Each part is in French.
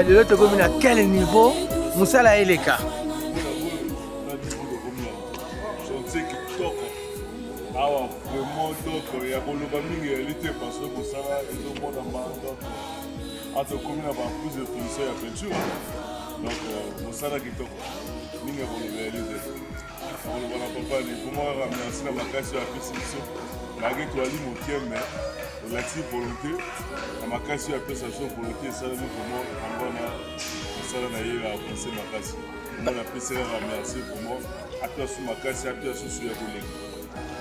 De l'autre commune à quel niveau Moussala et les cas relative volonté, à ma casse, appréciation volonté, ça nous comment on a eu à penser ma casse. On a apprécié à remercier pour moi, après sur ma casse, après sur la collègue.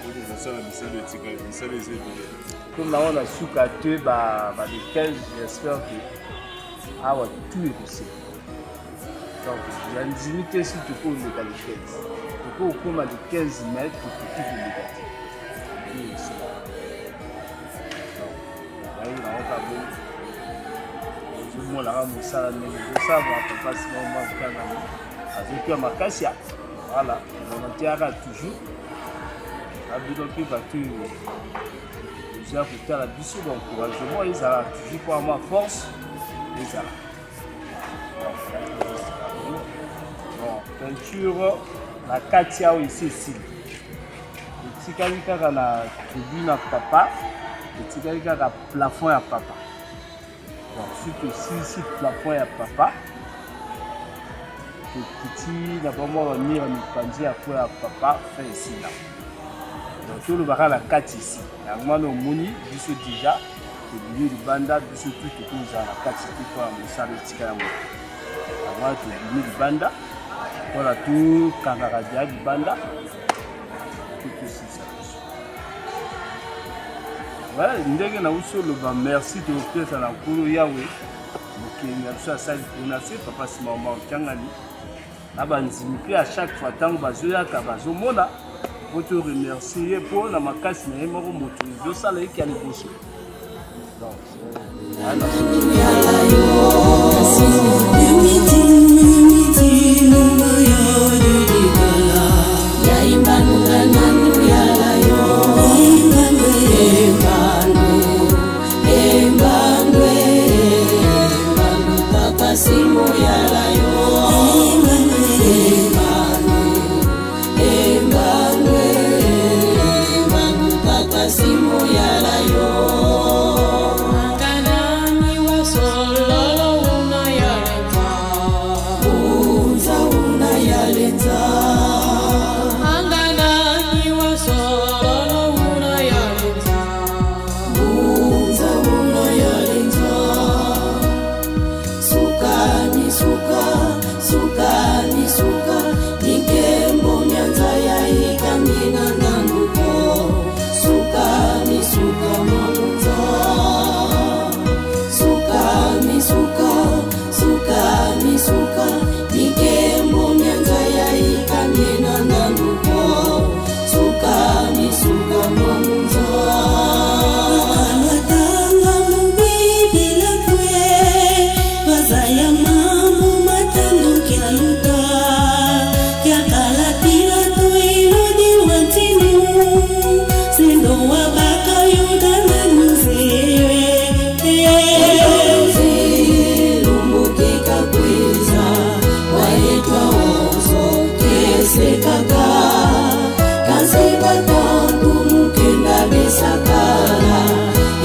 Donc, ça, la mission de Tigre, ça les aide. Comme là, on a sous-caté, les 15, j'espère que tout est possible. Donc, il y a une dignité si tu peux le qualifier. Tu peux au combat de 15 mètres pour que tout est négatif. Je la Moussala, mais ça va passer avec ma casse. Voilà, on tient toujours. Abidopé va toujours. J'ai apporté la bisou, donc encouragement, ils ont toujours pour ma force. Ils ont peinture, la Katia ici. Le Tikalika a la tribune à papa. Le Tikalika a le plafond à papa. Ensuite aussi, plafond à papa. Le petit, d'abord, on a mis un à papa, fait ici là. Donc, tout le barrage à 4 ici. Normalement, on moni, bisous déjà. Le milieu du banda, bisous tout le coup, à la 4 ici pour la salle de Tikalika. Avant, le milieu du banda. Voilà tout, Kangaradia du banda. Tout ici, ça. Voilà, ndenge na uso loba merci de opesa na kulu yawe mukenga ça ça kunase papa si maman kangani abanzimi pe à chaque fois tant bazoya ka bazomona pour te remercier pour la makasi na yemo moto zo sala iki ali boso donc sekaka kasi batandu mukenda bisakala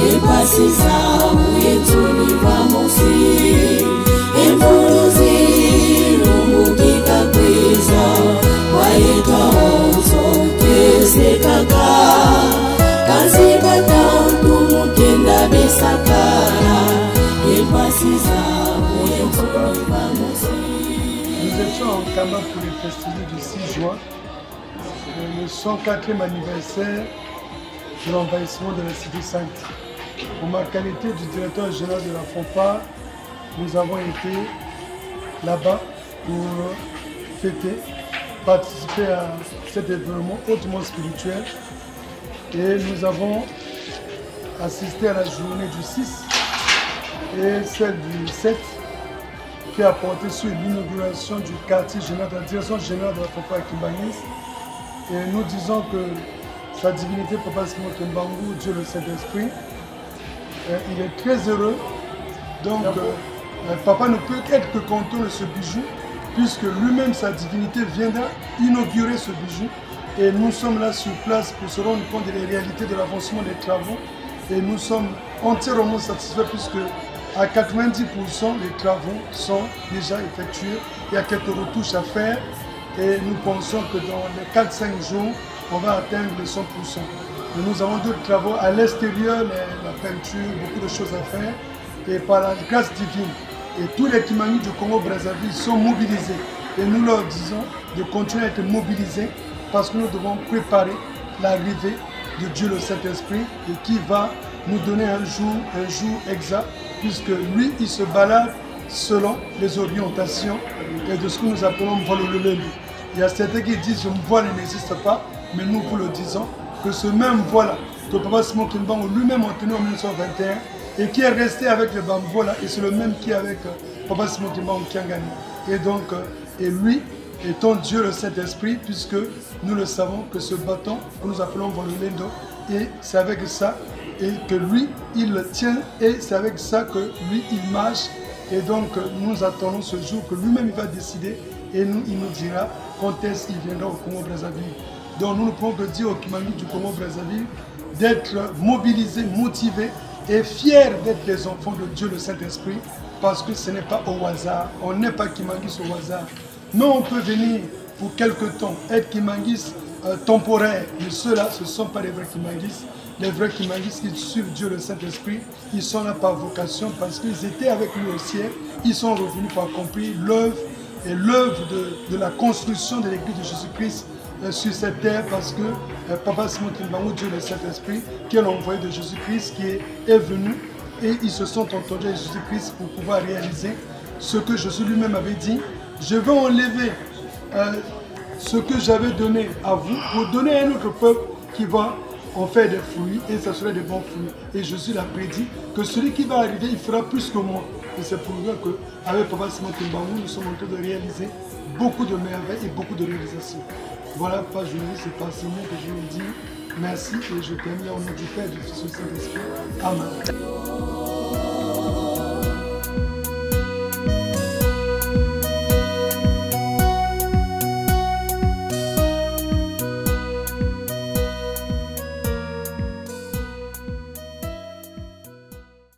epasiza uyetuni vamosi emvuluzi lumukika kwiza wayetwa onzo kesekaka kasi batandu mukenda bisakala epasiza uyetuni vamosi. Nous étions en Kama pour le festival du 6 juin, le 104e anniversaire de l'envahissement de la Cité Sainte. En ma qualité du directeur général de la FONPA, nous avons été là-bas pour fêter, participer à cet événement hautement spirituel. Et nous avons assisté à la journée du 6 et celle du 7 qui a porté sur l'inauguration du quartier général, de la direction générale de la FONPA à Kimbangis. Et nous disons que sa divinité, Papa Simon Kimbangu, Dieu le Saint-Esprit, il est très heureux. Donc, Papa ne peut être que content de ce bijou, puisque lui-même, sa divinité, viendra inaugurer ce bijou. Et nous sommes là sur place pour se rendre compte des réalités de l'avancement des travaux. Et nous sommes entièrement satisfaits, puisque à 90%, les travaux sont déjà effectués. Il y a quelques retouches à faire et nous pensons que dans les 4-5 jours, on va atteindre les 100%. Mais nous avons d'autres travaux à l'extérieur, la peinture, beaucoup de choses à faire. Et par la grâce divine, et tous les Kimangis du Congo-Brazzaville sont mobilisés. Et nous leur disons de continuer à être mobilisés parce que nous devons préparer l'arrivée de Dieu le Saint-Esprit et qui va nous donner un jour exact, puisque lui, il se balade selon les orientations et de ce que nous appelons Volololelu. Il y a certains qui disent que le voile n'existe pas, mais nous vous le disons, que ce même voile que Papa Simon Kimbangu lui-même a tenu en 1921 et qui est resté avec le Bamvola, et c'est le même qui est avec Papa Simon Kimbangu qui a gagné. Et donc, et lui étant Dieu le Saint-Esprit, puisque nous le savons que ce bâton que nous appelons Vololendo, et c'est avec ça et que lui, il le tient, et c'est avec ça que lui, il marche. Et donc, nous attendons ce jour que lui-même, il va décider, et il nous dira quand est-ce qu'il viendra au Congo-Brazzaville. Donc, nous ne pouvons que dire aux Kimangis du Congo-Brazzaville d'être mobilisés, motivés, et fiers d'être des enfants de Dieu, le Saint-Esprit, parce que ce n'est pas au hasard. On n'est pas Kimangis au hasard. Non, on peut venir pour quelque temps, être Kimangis temporaire, mais ceux-là, ce ne sont pas les vrais Kimangis. Les vrais Kimangis qui suivent Dieu le Saint-Esprit, ils sont là par vocation parce qu'ils étaient avec lui au ciel. Ils sont revenus pour accomplir l'œuvre et l'œuvre de la construction de l'Église de Jésus-Christ sur cette terre, parce que Papa Simon Kimbangu, Dieu le Saint-Esprit, qui est l'envoyé de Jésus-Christ, qui est venu, et ils se sont entendus avec Jésus-Christ pour pouvoir réaliser ce que Jésus lui-même avait dit. Je vais enlever ce que j'avais donné à vous pour donner à un autre peuple qui va en faire des fruits, et ça serait des bons fruits. Et Jésus l'a prédit que celui qui va arriver, il fera plus que moi. Et c'est pour ça qu'avec Papa Simon Kimbangu, nous sommes en train de réaliser beaucoup de merveilles et beaucoup de réalisations. Voilà, pas journaliste, c'est pas seulement que je vous dis merci et je t'aime au nom du Père, du Fils et du Saint-Esprit. Amen.